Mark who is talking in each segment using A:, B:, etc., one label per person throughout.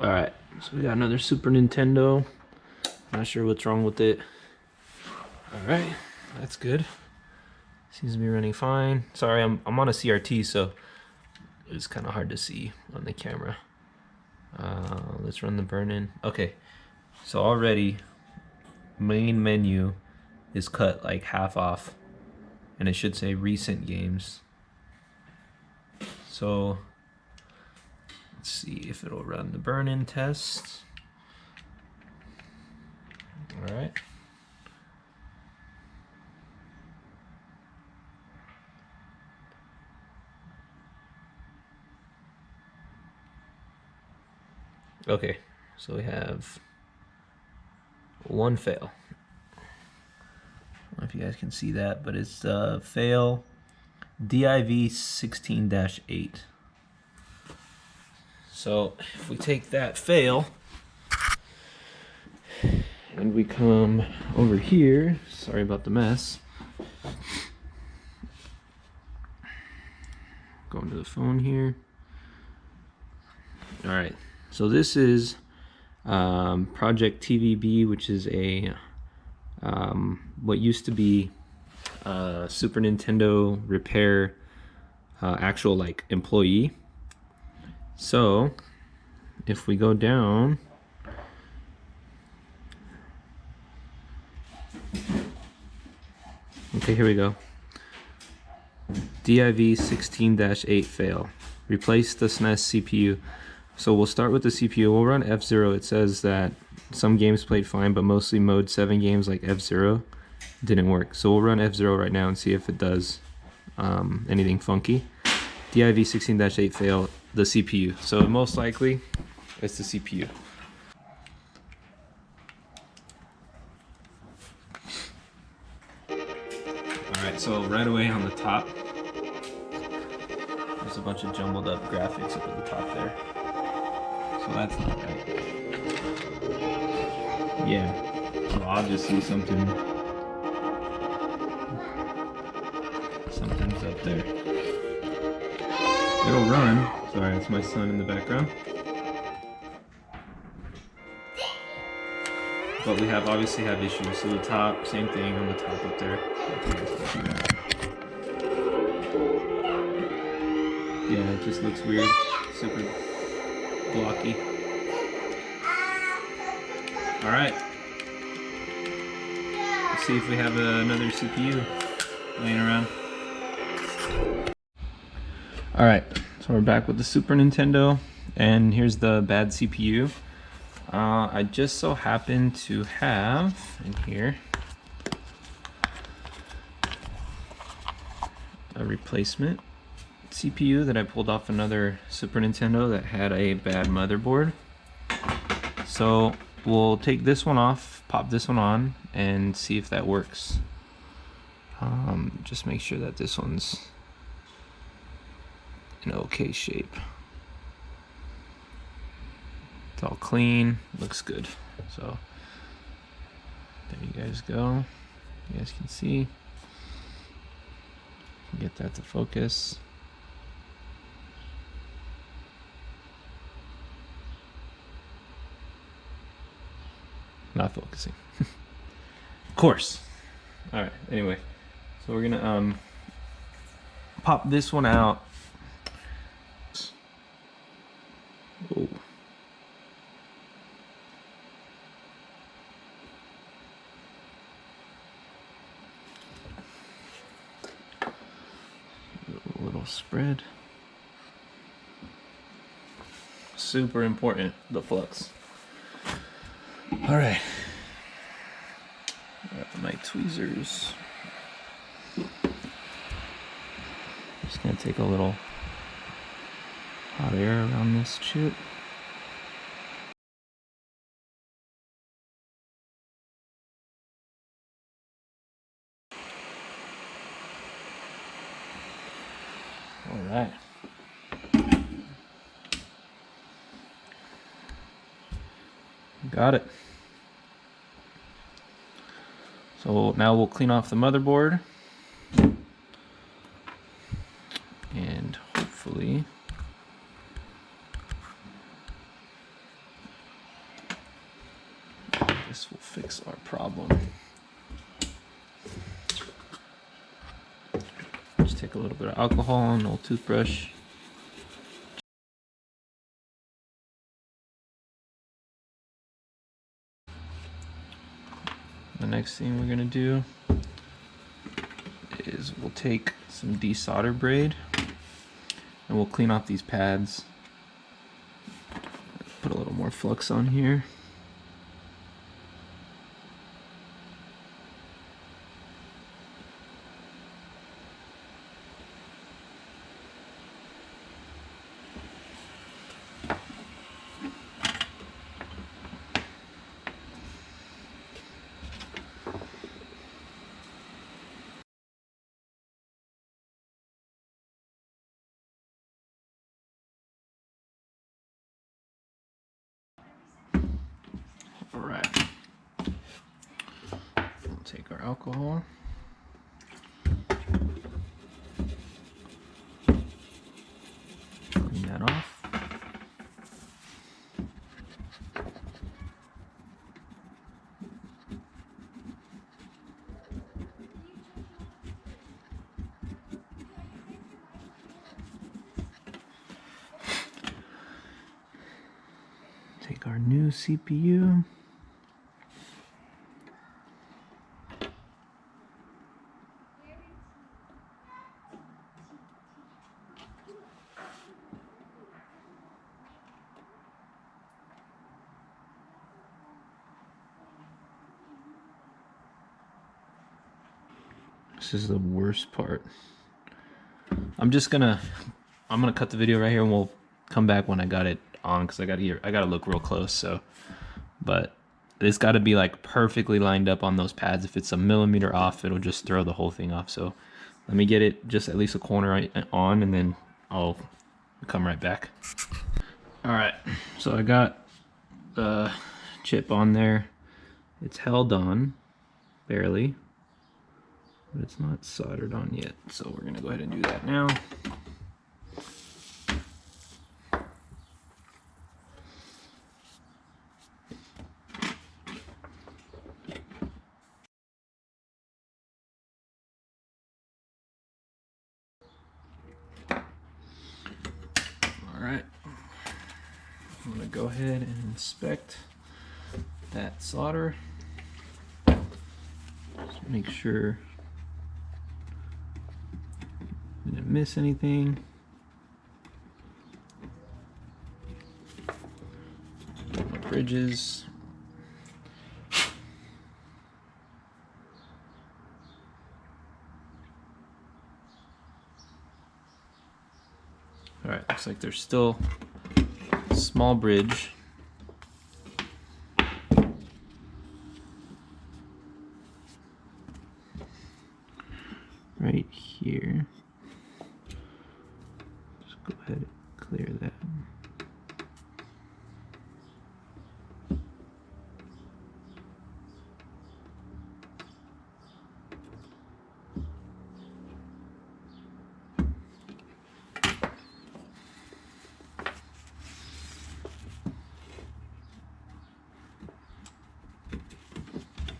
A: Alright, so we got another Super Nintendo. Not sure what's wrong with it. Alright, that's good. Seems to be running fine. Sorry, I'm on a CRT, so it's kind of hard to see on the camera. Let's run the burn-in. Okay, so already main menu is cut like half off, and it should say recent games. So let's see if it'll run the burn-in test. All right. Okay, so we have one fail. I don't know if you guys can see that, but it's fail div 16-8. So if we take that fail and we come over here, sorry about the mess. Going to the phone here. All right, so this is Project TVB, which is a what used to be Super Nintendo repair actual like employee. So if we go down, okay, here we go. div 16-8 fail. Replace the SNES CPU. So we'll start with the CPU. We'll run F-Zero. It says that some games played fine, but mostly Mode 7 games like F-Zero didn't work. So we'll run F-Zero right now and see if it does anything funky. div 16-8 fail the CPU. So most likely it's the CPU. Alright, so right away on the top, there's a bunch of jumbled up graphics up at the top there. So that's not right. Yeah, so obviously something's up there. It'll run. Sorry, that's my son in the background. But we obviously have issues. So the top, same thing on the top up there. Yeah, it just looks weird. Super blocky. Alright. Let's see if we have another CPU laying around. Alright, so we're back with the Super Nintendo, and here's the bad CPU. I just so happen to have in here a replacement CPU that I pulled off another Super Nintendo that had a bad motherboard. So we'll take this one off, pop this one on, and see if that works. Just make sure that this one's in okay shape. It's all clean, looks good. So there you guys go. You guys can see. Get that to focus. Not focusing. Of course. All right. Anyway, so we're gonna pop this one out. Oh. A little spread. Super important, the flux. All right. Got my tweezers. Just gonna take a little hot air around this chip. All right. Got it. So now we'll clean off the motherboard and hopefully This will fix our problem. Just take a little bit of alcohol and an old toothbrush. The next thing we're gonna do is we'll take some desolder braid and we'll clean off these pads. Put a little more flux on here. Alright, we'll take our alcohol. Clean that off. Take our new CPU. This is the worst part. I'm gonna cut the video right here and we'll come back when I got it on because I gotta look real close. So, but it's got to be like perfectly lined up on those pads. If it's a millimeter off, it'll just throw the whole thing off. So let me get it just at least a corner on and then I'll come right back. All right, so I got the chip on there. It's held on, barely, but it's not soldered on yet. So we're gonna go ahead and do that now. All right, I'm gonna go ahead and inspect that solder. Just make sure I didn't miss anything. Bridges. All right, looks like there's still a small bridge. Right here. Just go ahead and clear that.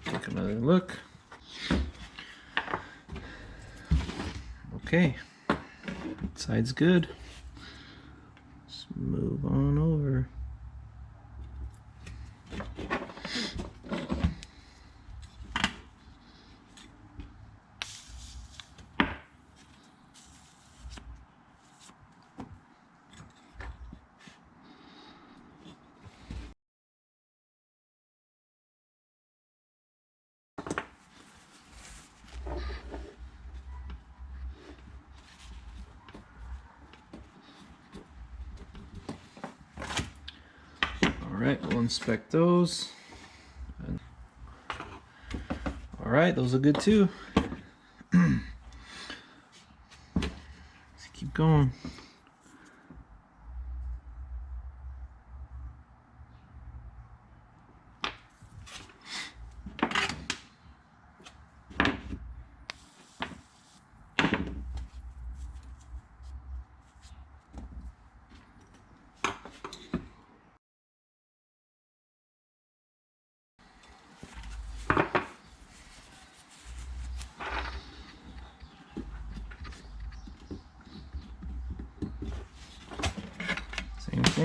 A: Take another look. Okay, side's good. Let's move on over. All right, we'll inspect those. All right, those are good too. Let's keep going.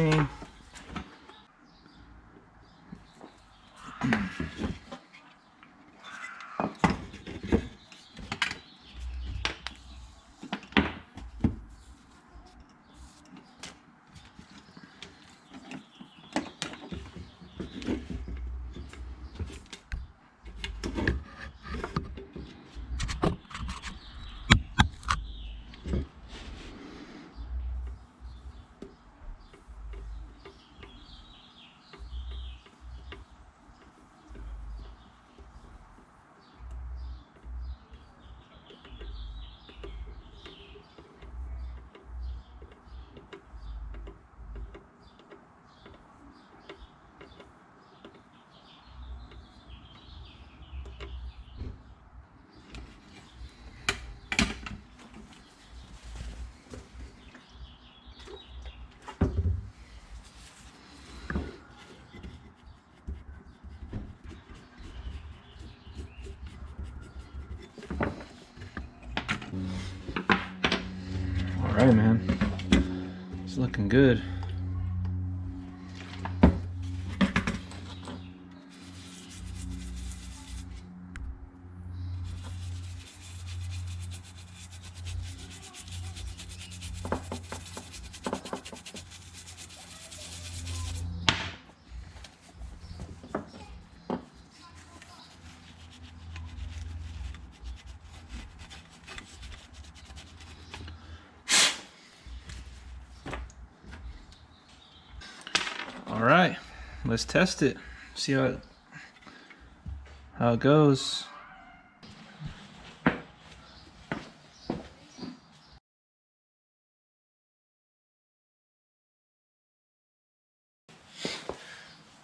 A: same. All right, man. It's looking good. All right, let's test it. See how it goes.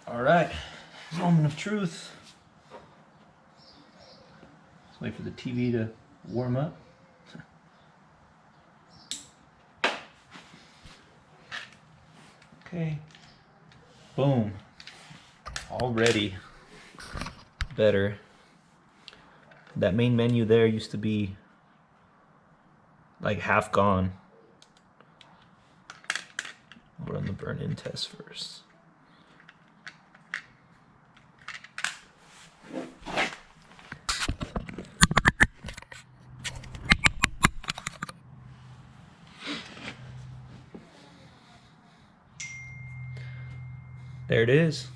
A: All right, moment of truth. Let's wait for the TV to warm up. Okay. Boom. Already better. That main menu there used to be like half gone. I'll run the burn-in test first. There it is.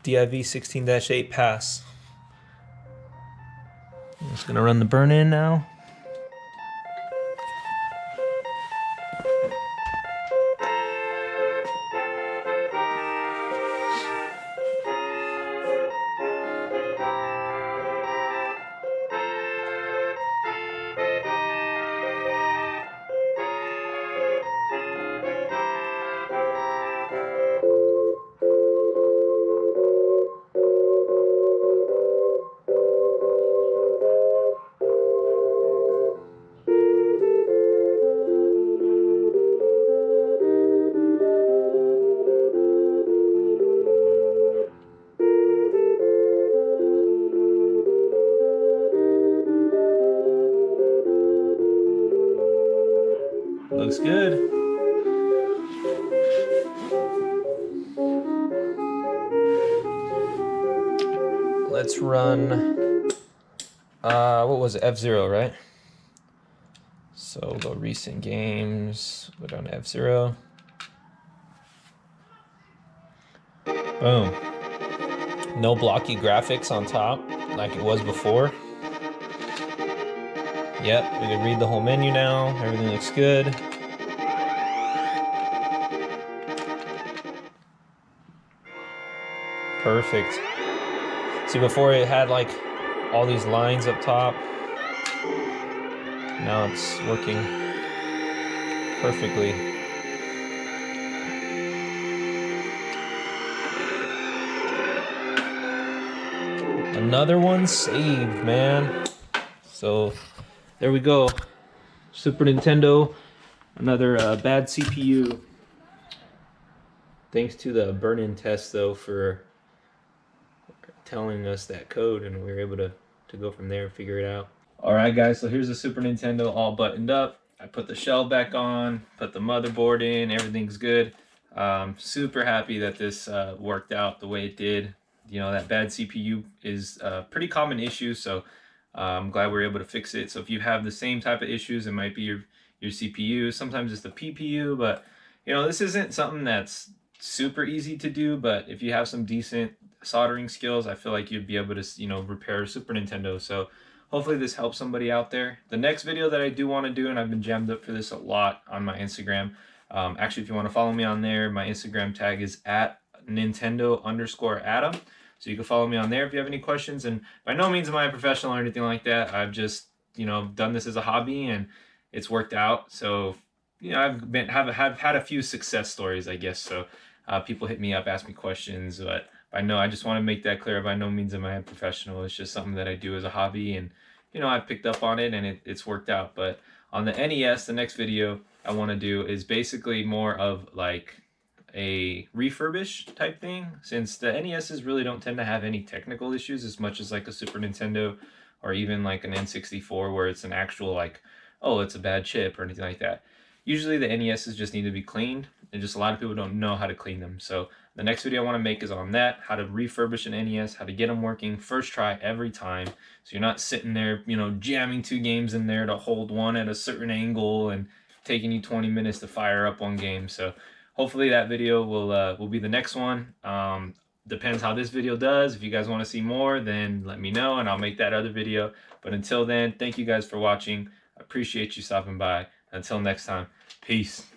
A: DIV 16-8 pass. I'm just gonna run the burn-in now. Looks good. Let's run, what was it, F-Zero, right? So we'll go recent games, go down to F-Zero. Boom. No blocky graphics on top like it was before. Yep, we can read the whole menu now. Everything looks good. Perfect. See, before it had like all these lines up top. Now it's working perfectly. Another one saved, man. So there we go. Super Nintendo, another bad CPU. Thanks to the burn-in test though for telling us that code, and we were able to go from there and figure it out. All right, guys, so here's the Super Nintendo all buttoned up. I put the shell back on, put the motherboard in, everything's good. Super happy that this worked out the way it did. You know, that bad CPU is a pretty common issue, so I'm glad we're able to fix it. So if you have the same type of issues, it might be your CPU. Sometimes it's the PPU, but you know, this isn't something that's super easy to do. But if you have some decent soldering skills, I feel like you'd be able to, you know, repair a Super Nintendo. So hopefully this helps somebody out there. The next video that I do want to do, and I've been jammed up for this a lot on my Instagram. Actually, if you want to follow me on there, my Instagram tag is at Nintendo_Adam. So you can follow me on there if you have any questions. And by no means am I a professional or anything like that. I've just, you know, done this as a hobby and it's worked out. So, you know, have had a few success stories, I guess. So people hit me up, ask me questions, but I just want to make that clear. By no means am I a professional. It's just something that I do as a hobby, and you know, I picked up on it and it's worked out. But on the NES, the next video I want to do is basically more of like a refurbish type thing, since the NESs really don't tend to have any technical issues as much as like a Super Nintendo or even like an N64 where it's an actual like, oh, it's a bad chip or anything like that. Usually the NESs just need to be cleaned, and just a lot of people don't know how to clean them. So the next video I want to make is on that, how to refurbish an NES, how to get them working first try every time. So you're not sitting there, you know, jamming 2 games in there to hold one at a certain angle and taking you 20 minutes to fire up one game. So hopefully that video will be the next one. Depends how this video does. If you guys want to see more, then let me know and I'll make that other video. But until then, thank you guys for watching. I appreciate you stopping by. Until next time, peace.